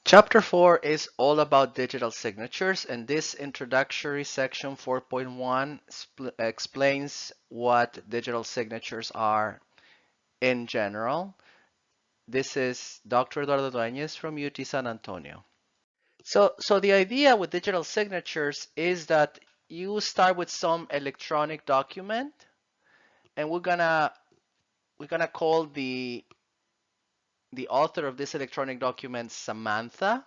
Chapter 4 is all about digital signatures, and this introductory section 4.1 explains what digital signatures are in general. This is Dr. Eduardo Dueñez from UT San Antonio. So the idea with digital signatures is that you start with some electronic document, and we're gonna call the author of this electronic document Samantha.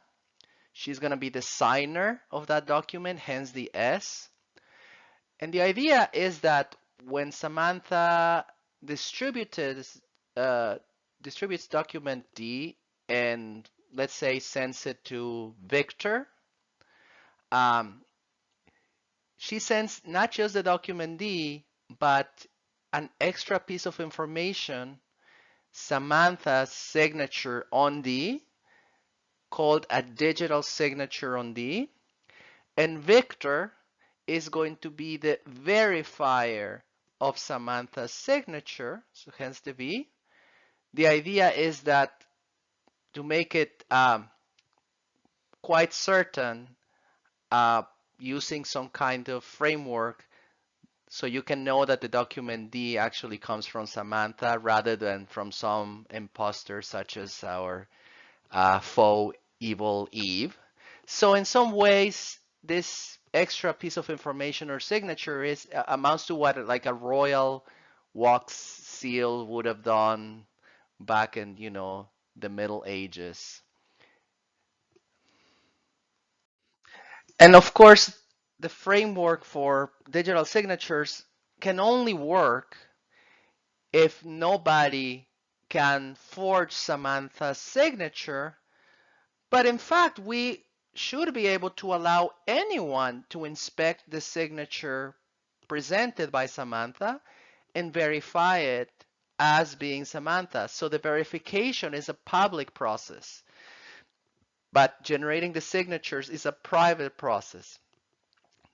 She's going to be the signer of that document, hence the S. And the idea is that when Samantha distributes uh, distributes document D and let's say sends it to Victor, um, she sends not just the document D, but an extra piece of information, Samantha's signature on D, called a digital signature on D. And Victor is going to be the verifier of Samantha's signature, so hence the V. The idea is that to make it quite certain, uh, using some kind of framework, so you can know that the document D actually comes from Samantha rather than from some imposter such as our faux evil Eve. So in some ways, this extra piece of information or signature is amounts to what like a royal wax seal would have done back in, the Middle Ages. And of course, the framework for digital signatures can only work if nobody can forge Samantha's signature. But in fact, we should be able to allow anyone to inspect the signature presented by Samantha and verify it as being Samantha. So the verification is a public process, but generating the signatures is a private process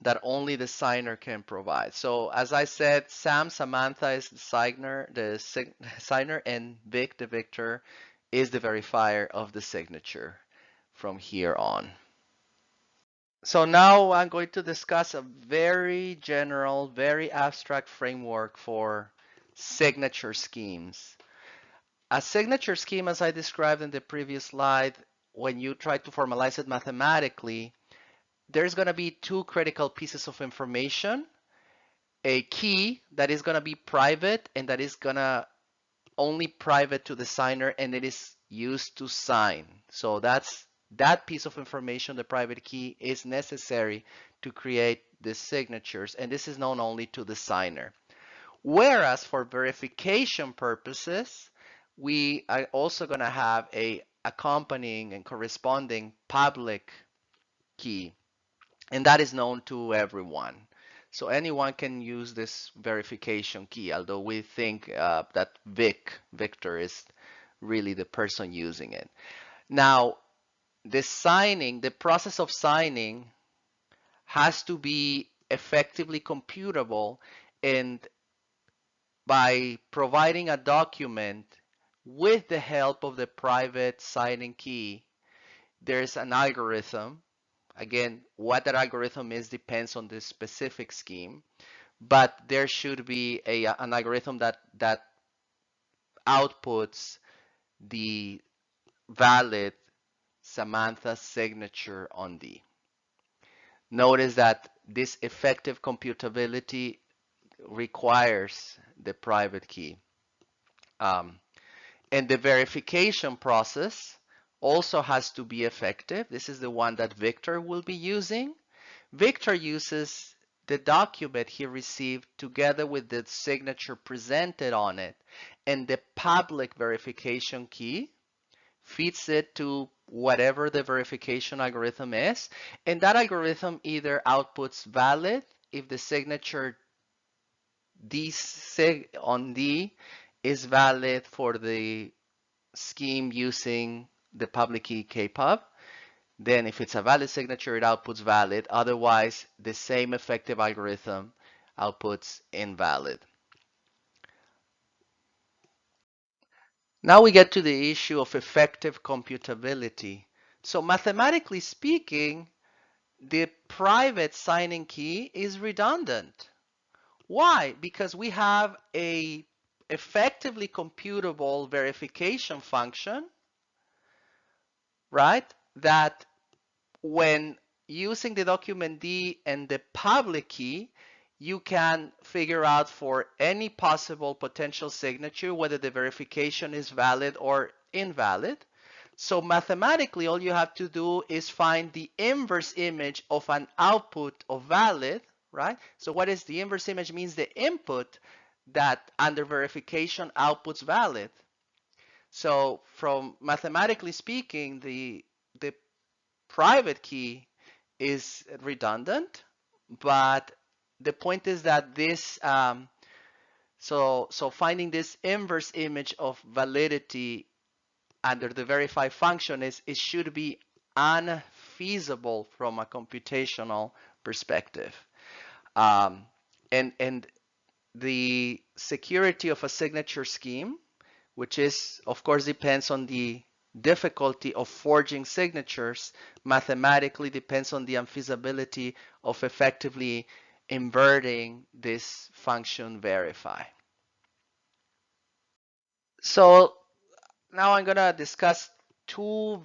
that only the signer can provide. So as I said, Samantha is the signer, and Vic, the victor, is the verifier of the signature from here on. So now I'm going to discuss a very general, very abstract framework for signature schemes. A signature scheme, as I described in the previous slide, when you try to formalize it mathematically, there's going to be two critical pieces of information. A key that is going to be private and that is going to only private to the signer, and it is used to sign. So that piece of information, the private key, is necessary to create the signatures, and this is known only to the signer. Whereas for verification purposes, we are also going to have a accompanying and corresponding public key, and that is known to everyone. So anyone can use this verification key, although we think that Victor, is really the person using it. Now, the process of signing has to be effectively computable, and by providing a document with the help of the private signing key, there's an algorithm. Again, what that algorithm is depends on the specific scheme, but there should be an algorithm that outputs the valid Samantha signature on D. Notice that this effective computability requires the private key. Um, and the verification process also has to be effective. This is the one that Victor will be using. Victor uses the document he received together with the signature presented on it, and the public verification key feeds it to whatever the verification algorithm is, and that algorithm either outputs valid if the signature on D is valid for the scheme using the public key kpub. Then if it's a valid signature, it outputs valid. Otherwise, the same effective algorithm outputs invalid. Now we get to the issue of effective computability. So mathematically speaking, the private signing key is redundant. Why? Because we have a effectively computable verification function, right? That when using the document D and the public key, you can figure out for any possible potential signature whether the verification is valid or invalid. So mathematically, all you have to do is find the inverse image of an output of valid, right? So what is the inverse image? Means the input that under verification outputs valid. So from mathematically speaking, the private key is redundant, but the point is that this so finding this inverse image of validity under the verify function is it should be unfeasible from a computational perspective. Um, and the security of a signature scheme, which is of course depends on the difficulty of forging signatures, mathematically depends on the unfeasibility of effectively inverting this function verify. So now I'm going to discuss two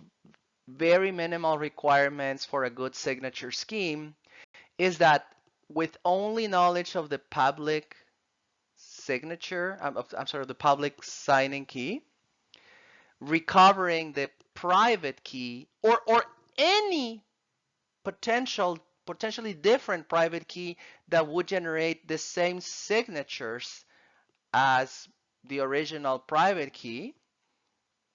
very minimal requirements for a good signature scheme. Is that with only knowledge of the public signature, I'm sorry, the public signing key, recovering the private key or any potentially different private key that would generate the same signatures as the original private key,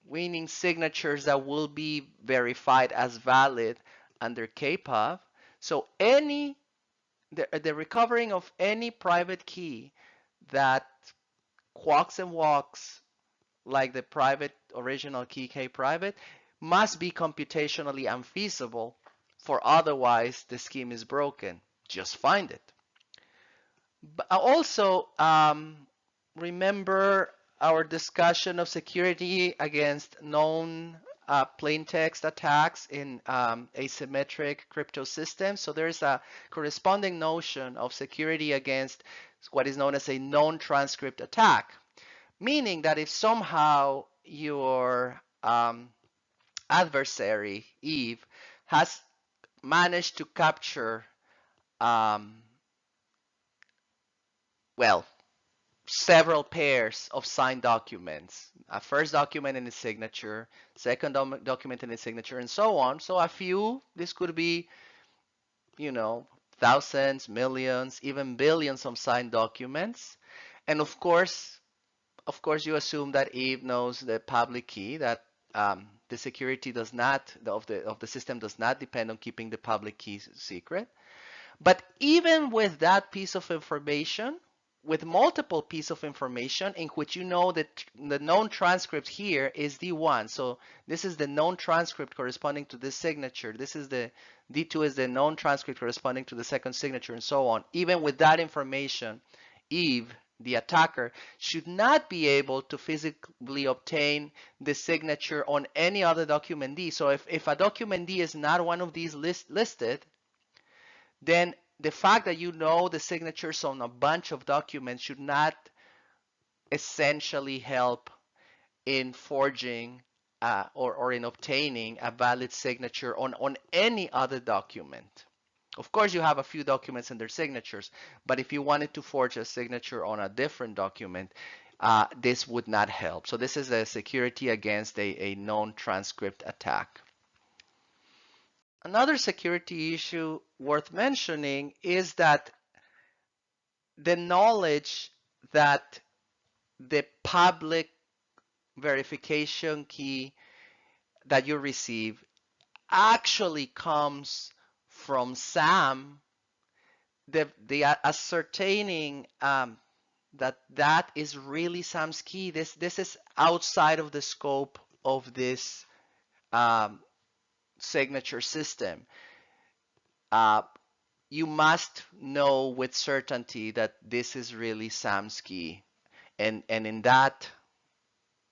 meaning signatures that will be verified as valid under KPOV. So the recovering of any private key that quacks and walks like the private original key K private must be computationally unfeasible, for otherwise the scheme is broken. Just find it. But also, remember our discussion of security against known plain text attacks in asymmetric crypto systems. So there's a corresponding notion of security against what is known as a known transcript attack, meaning that if somehow your adversary, Eve, has managed to capture, um, well, several pairs of signed documents, a first document and its signature, second document and its signature, and so on. So a few, this could be, thousands, millions, even billions of signed documents. And of course, you assume that Eve knows the public key, that the security does not, of the system does not depend on keeping the public key secret. But even with that piece of information, with multiple pieces of information in which you know that the known transcript here is D1. So this is the known transcript corresponding to this signature. This is the D2 is the known transcript corresponding to the second signature and so on. Even with that information, Eve, the attacker, should not be able to physically obtain the signature on any other document D. So if a document D is not one of these listed, then the fact that you know the signatures on a bunch of documents should not essentially help in forging or in obtaining a valid signature on any other document. Of course, you have a few documents and their signatures, but if you wanted to forge a signature on a different document, this would not help. So this is a security against a known transcript attack. Another security issue worth mentioning is that the knowledge that the public verification key that you receive actually comes from Sam, the ascertaining that is really Sam's key. This is outside of the scope of this signature system. You must know with certainty that this is really Sam's key, and in that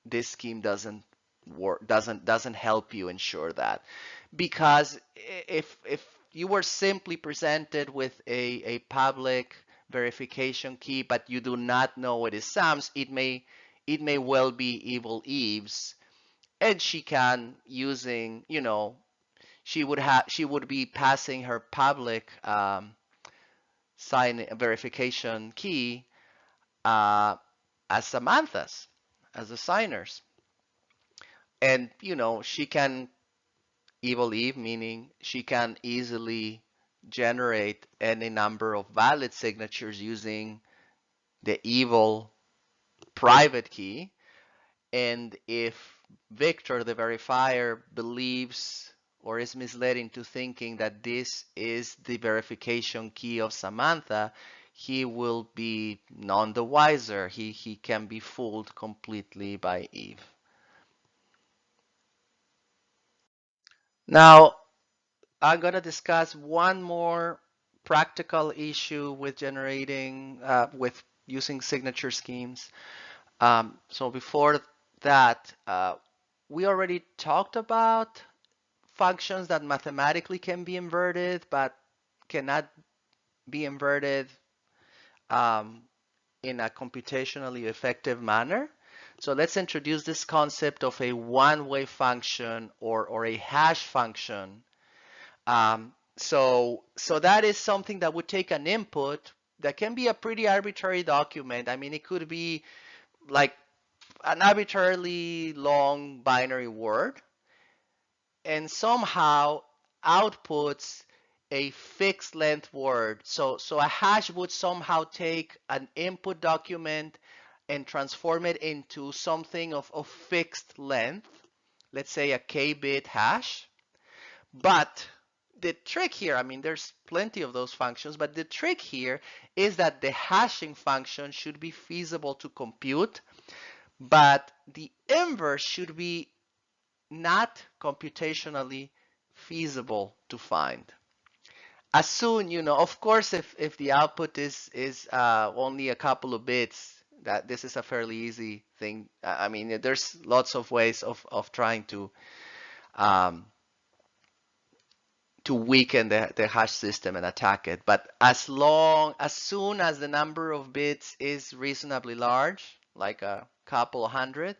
this scheme doesn't work, doesn't help you ensure that, because if you were simply presented with a public verification key, but you do not know it is Sam's, it may well be Evil Eve's, and she can using, she would be passing her public sign verification key uh, as Samantha's, as the signers. And she can Evil Eve, meaning she can easily generate any number of valid signatures using the evil private key. And if Victor, the verifier, believes or is misled into thinking that this is the verification key of Samantha, he will be none the wiser. He can be fooled completely by Eve. Now, I'm going to discuss one more practical issue with with using signature schemes. So before that, we already talked about functions that mathematically can be inverted, but cannot be inverted um, in a computationally effective manner. So let's introduce this concept of a one-way function or a hash function. So that is something that would take an input that can be a pretty arbitrary document. I mean, it could be like an arbitrarily long binary word, and somehow outputs a fixed length word. So a hash would somehow take an input document and transform it into something of fixed length, let's say a k-bit hash. But the trick here, I mean, there's plenty of those functions, but the trick here is that the hashing function should be feasible to compute, but the inverse should be not computationally feasible to find. As soon, of course, if the output is only a couple of bits, that this is a fairly easy thing. I mean, there's lots of ways of trying um, to weaken the hash system and attack it. But as soon as the number of bits is reasonably large, like a couple hundred,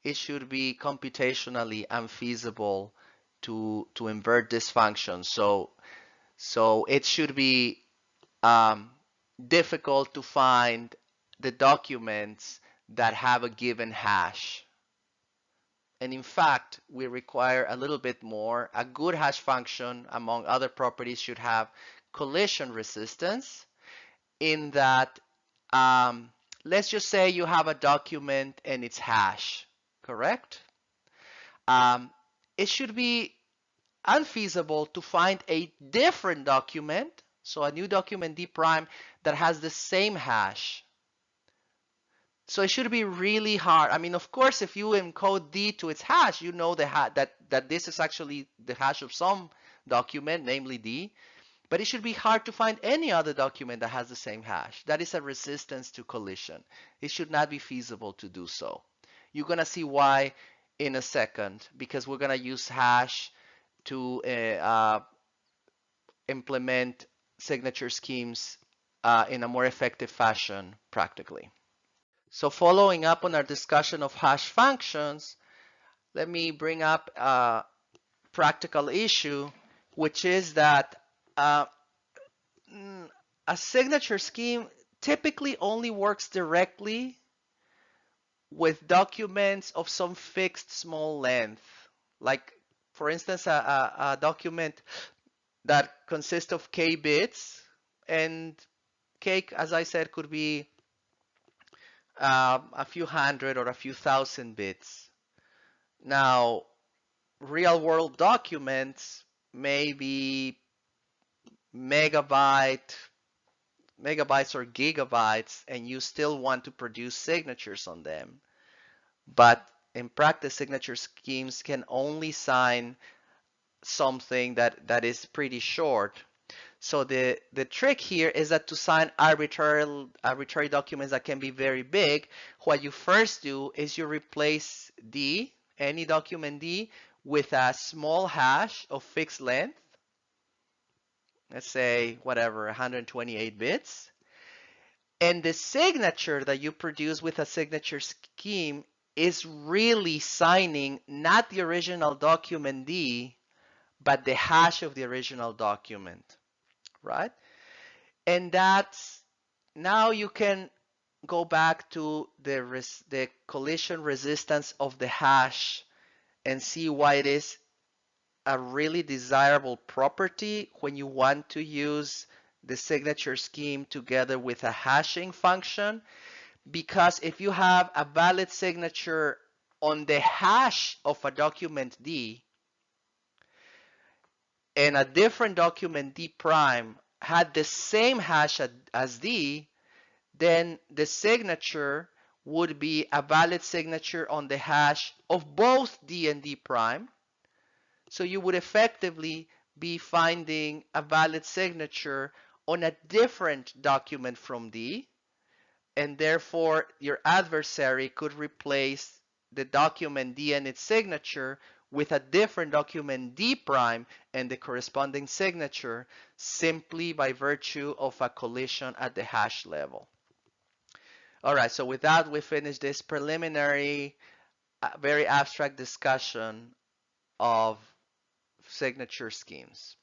it should be computationally unfeasible to invert this function. So it should be difficult to find the documents that have a given hash. And in fact, we require a little bit more. A good hash function, among other properties, should have collision resistance, in that, let's just say you have a document and it's hash, correct? It should be unfeasible to find a different document, so a new document D prime that has the same hash. So it should be really hard. I mean, of course, if you encode D to its hash, you know that this is actually the hash of some document, namely D. But it should be hard to find any other document that has the same hash. That is a resistance to collision. It should not be feasible to do so. You're going to see why in a second, because we're going to use hash to implement signature schemes in a more effective fashion practically. So following up on our discussion of hash functions, let me bring up a practical issue, which is that a signature scheme typically only works directly with documents of some fixed small length. Like, for instance, a document that consists of k bits, and k, as I said, could be a few hundred or a few thousand bits. Now, real world documents may be megabytes or gigabytes, and you still want to produce signatures on them. But in practice, signature schemes can only sign something that is pretty short. So the trick here is that to sign arbitrary documents that can be very big, what you first do is you replace D any document D with a small hash of fixed length, let's say whatever, 128 bits, and the signature that you produce with a signature scheme is really signing not the original document D, but the hash of the original document, right? And that's, now you can go back to the collision resistance of the hash and see why it is a really desirable property when you want to use the signature scheme together with a hashing function. Because if you have a valid signature on the hash of a document D and a different document D prime had the same hash as D, then the signature would be a valid signature on the hash of both D and D prime. So you would effectively be finding a valid signature on a different document from D, and therefore your adversary could replace the document D and its signature with a different document D prime and the corresponding signature simply by virtue of a collision at the hash level. All right, so with that, we finish this preliminary, very abstract discussion of signature schemes.